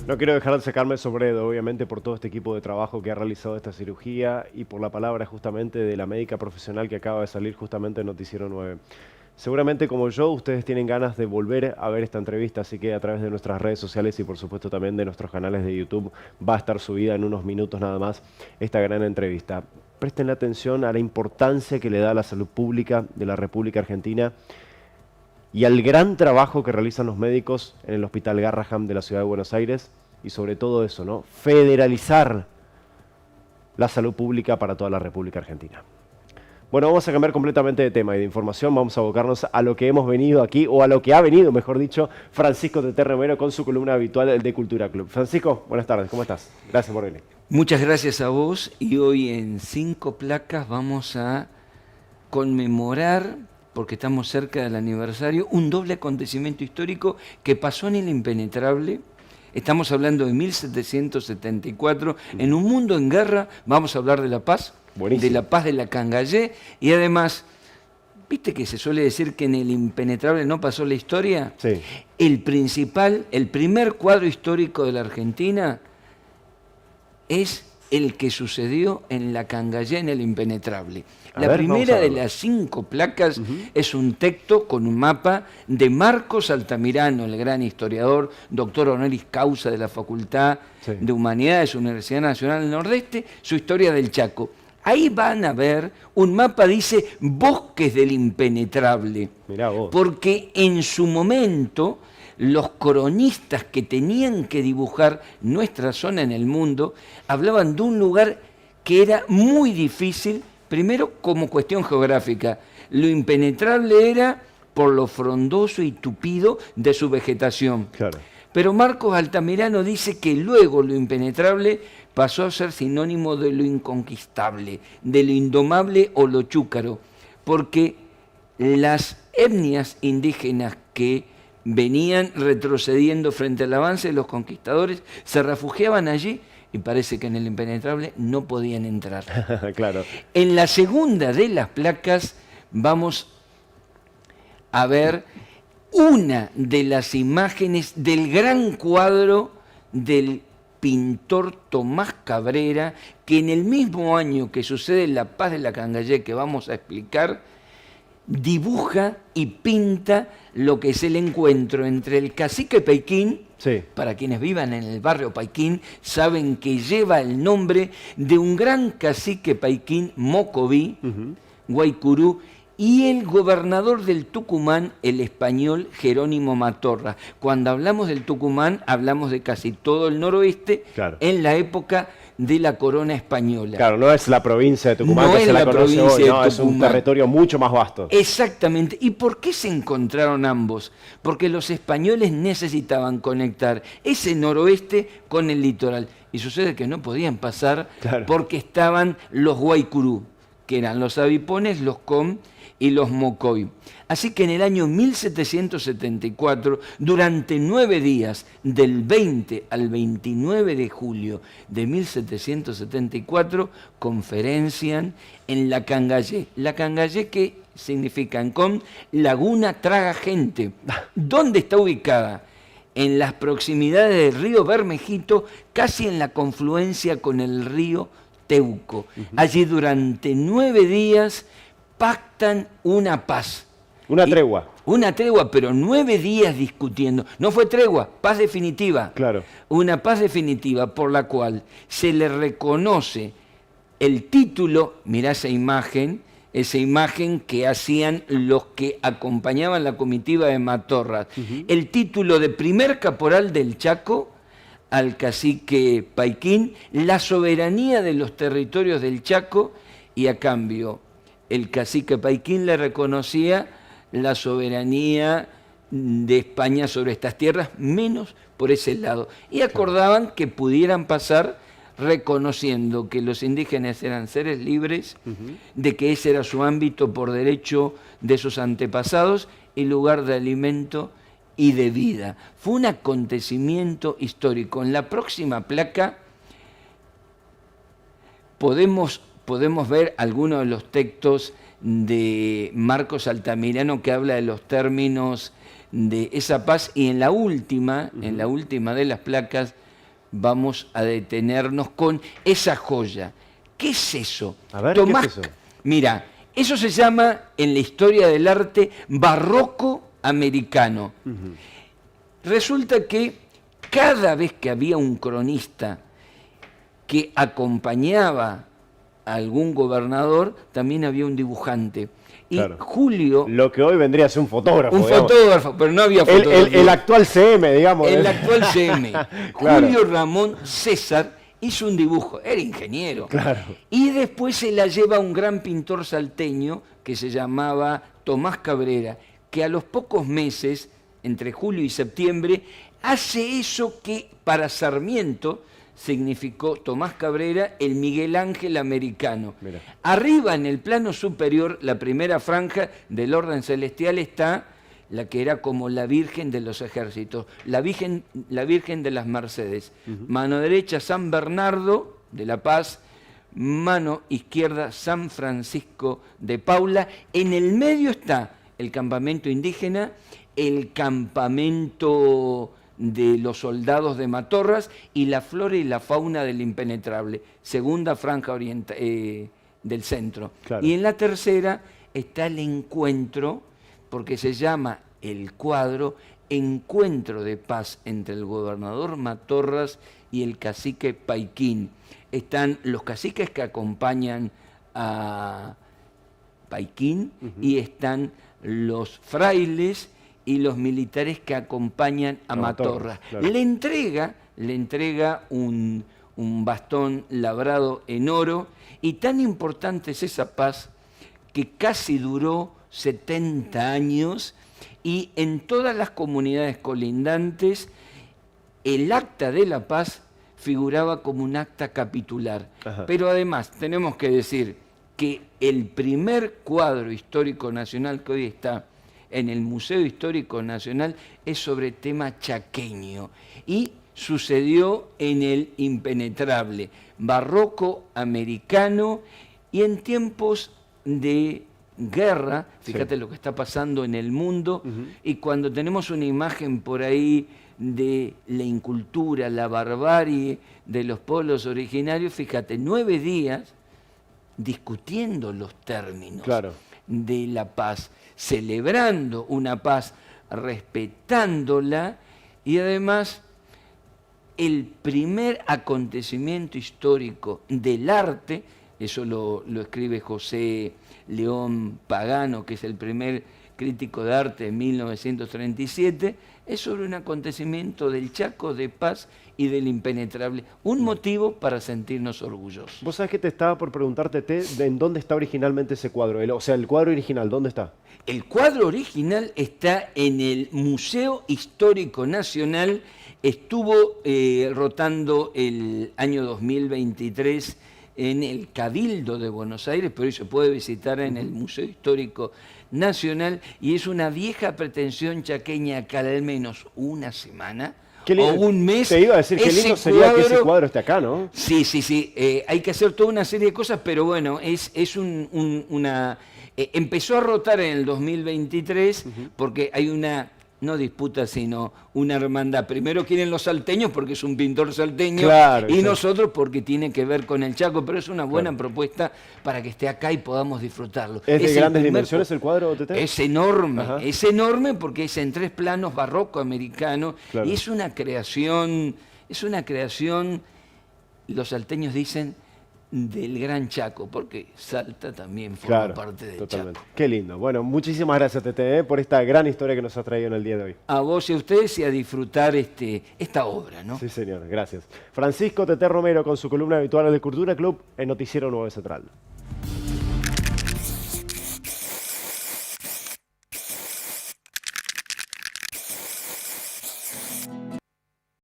No quiero dejar de sacarme el sombrero, obviamente, por todo este equipo de trabajo que ha realizado esta cirugía y por la palabra justamente de la médica profesional que acaba de salir justamente en Noticiero 9. Seguramente como yo, ustedes tienen ganas de volver a ver esta entrevista, así que a través de nuestras redes sociales y por supuesto también de nuestros canales de YouTube va a estar subida en unos minutos nada más esta gran entrevista. Presten atención a la importancia que le da a la salud pública de la República Argentina y al gran trabajo que realizan los médicos en el Hospital Garrahan de la Ciudad de Buenos Aires y sobre todo eso, ¿no? Federalizar la salud pública para toda la República Argentina. Bueno, vamos a cambiar completamente de tema y de información, vamos a abocarnos a lo que hemos venido aquí, o a lo que ha venido, mejor dicho, Francisco Tete Romero con su columna habitual de Cultura Club. Francisco, buenas tardes, ¿cómo estás? Gracias por venir. Muchas gracias a vos y hoy en 5 placas vamos a conmemorar, porque estamos cerca del aniversario, un doble acontecimiento histórico que pasó en el impenetrable. Estamos hablando de 1774, en un mundo en guerra, vamos a hablar de la paz. Buenísimo. De la paz de la Cangallé, y además, ¿viste que se suele decir que en el impenetrable no pasó la historia? Sí. El primer cuadro histórico de la Argentina es el que sucedió en la Cangallé, en el impenetrable. La primera de las 5 placas es un texto con un mapa de Marcos Altamirano, el gran historiador, doctor honoris causa de la Facultad de Humanidades, Universidad Nacional del Nordeste, su historia del Chaco. Ahí van a ver, un mapa dice Bosques del Impenetrable, Mirá vos. porque en su momento los cronistas que tenían que dibujar nuestra zona en el mundo hablaban de un lugar que era muy difícil, primero como cuestión geográfica. Lo impenetrable era por lo frondoso y tupido de su vegetación. Claro. Pero Marcos Altamirano dice que luego lo impenetrable pasó a ser sinónimo de lo inconquistable, de lo indomable o lo chúcaro, porque las etnias indígenas que venían retrocediendo frente al avance de los conquistadores se refugiaban allí y parece que en el impenetrable no podían entrar. Claro. En la segunda de las placas vamos a ver una de las imágenes del gran cuadro del pintor Tomás Cabrera, que en el mismo año que sucede la paz de la Cangallé, que vamos a explicar, dibuja y pinta lo que es el encuentro entre el cacique Paiquín. Sí. Para quienes vivan en el barrio Paiquín, saben que lleva el nombre de un gran cacique Paiquín, Mocoví, Guaycurú, y el gobernador del Tucumán, el español Jerónimo Matorra. Cuando hablamos del Tucumán, hablamos de casi todo el noroeste, claro, en la época de la corona española. Claro, no es la provincia de Tucumán no que es se la conoce hoy, no, es un territorio mucho más vasto. Exactamente. ¿Y por qué se encontraron ambos? Porque los españoles necesitaban conectar ese noroeste con el litoral. Y sucede que no podían pasar, claro, porque estaban los Guaycurú, que eran los avipones, los com y los mocoy. Así que en el año 1774, durante 9 días, del 20 al 29 de julio de 1774, conferencian en la Cangallé. La Cangallé, que significa en com, Laguna Traga Gente. ¿Dónde está ubicada? En las proximidades del río Bermejito, casi en la confluencia con el río Teuco. Allí durante 9 días pactan una paz. Una tregua. Una tregua, pero 9 días discutiendo. No fue tregua, paz definitiva. Claro. Una paz definitiva por la cual se le reconoce el título, mirá esa imagen que hacían los que acompañaban la comitiva de Matorras, el título de primer caporal del Chaco al cacique Paiquín, la soberanía de los territorios del Chaco, y a cambio el cacique Paiquín le reconocía la soberanía de España sobre estas tierras, menos por ese lado. Y acordaban que pudieran pasar reconociendo que los indígenas eran seres libres, de que ese era su ámbito por derecho de sus antepasados y lugar de alimento y de vida. Fue un acontecimiento histórico. En la próxima placa podemos ver algunos de los textos de Marcos Altamirano que habla de los términos de esa paz, y en la última de las placas vamos a detenernos con esa joya. ¿Qué es eso? A ver, Tomás, ¿qué es eso? Mira, eso se llama en la historia del arte barroco americano. Resulta que cada vez que había un cronista que acompañaba a algún gobernador, también había un dibujante. Y Claro. Julio, Lo que hoy vendría a ser un fotógrafo. un digamos. fotógrafo, pero no había fotógrafo. El actual CM, digamos. El actual CM. Claro. Julio Ramón César hizo un dibujo, era ingeniero. Claro. Y después se la lleva un gran pintor salteño que se llamaba Tomás Cabrera, que a los pocos meses, entre julio y septiembre, hace eso que para Sarmiento significó Tomás Cabrera el Miguel Ángel americano. Mira. Arriba, en el plano superior, la primera franja del orden celestial está la que era como la Virgen de los Ejércitos, la Virgen de las Mercedes. Mano derecha, San Bernardo de la Paz, mano izquierda, San Francisco de Paula. En el medio está el campamento indígena, el campamento de los soldados de Matorras y la flora y la fauna del impenetrable, segunda franja del centro. Claro. Y en la tercera está el encuentro, porque se llama el cuadro Encuentro de Paz entre el gobernador Matorras y el cacique Paiquín. Están los caciques que acompañan a Paiquín y están los frailes y los militares que acompañan a Matorras. Claro. Le entrega un bastón labrado en oro, y tan importante es esa paz que casi duró 70 años, y en todas las comunidades colindantes el acta de la paz figuraba como un acta capitular. Ajá. Pero además tenemos que decir que el primer cuadro histórico nacional que hoy está en el Museo Histórico Nacional es sobre tema chaqueño, y sucedió en el impenetrable, barroco americano, y en tiempos de guerra, fíjate lo que está pasando en el mundo, y cuando tenemos una imagen por ahí de la incultura, la barbarie de los pueblos originarios, fíjate, 9 días discutiendo los términos de la paz, celebrando una paz, respetándola, y además el primer acontecimiento histórico del arte, eso lo escribe José León Pagano, que es el primer crítico de arte de 1937, es sobre un acontecimiento del Chaco, de paz y del impenetrable. Un motivo para sentirnos orgullosos. Vos sabés que te estaba por preguntarte, de en dónde está originalmente ese cuadro. O sea, el cuadro original, ¿dónde está? El cuadro original está en el Museo Histórico Nacional. Estuvo rotando el año 2023 en el Cabildo de Buenos Aires, pero hoy se puede visitar en el Museo Histórico Nacional, y es una vieja pretensión chaqueña que al menos una semana o un mes... Te iba a decir, qué lindo sería que ese cuadro esté acá, ¿no? Sí. Hay que hacer toda una serie de cosas, pero bueno, empezó a rotar en el 2023 porque hay una... no disputa, sino una hermandad. Primero quieren los salteños porque es un pintor salteño, y nosotros porque tiene que ver con el Chaco, pero es una buena propuesta para que esté acá y podamos disfrutarlo. ¿Es de grandes dimensiones el cuadro, Tete? Es enorme porque es en 3 planos, barroco americano, y es una creación, los salteños dicen, del Gran Chaco, porque Salta también forma parte del Chaco. Qué lindo. Bueno, muchísimas gracias, Tete, por esta gran historia que nos has traído en el día de hoy. A vos y a ustedes, y a disfrutar esta obra, ¿no? Sí, señor, gracias. Francisco Tete Romero con su columna habitual del Cultura Club en Noticiero Nuevo Central.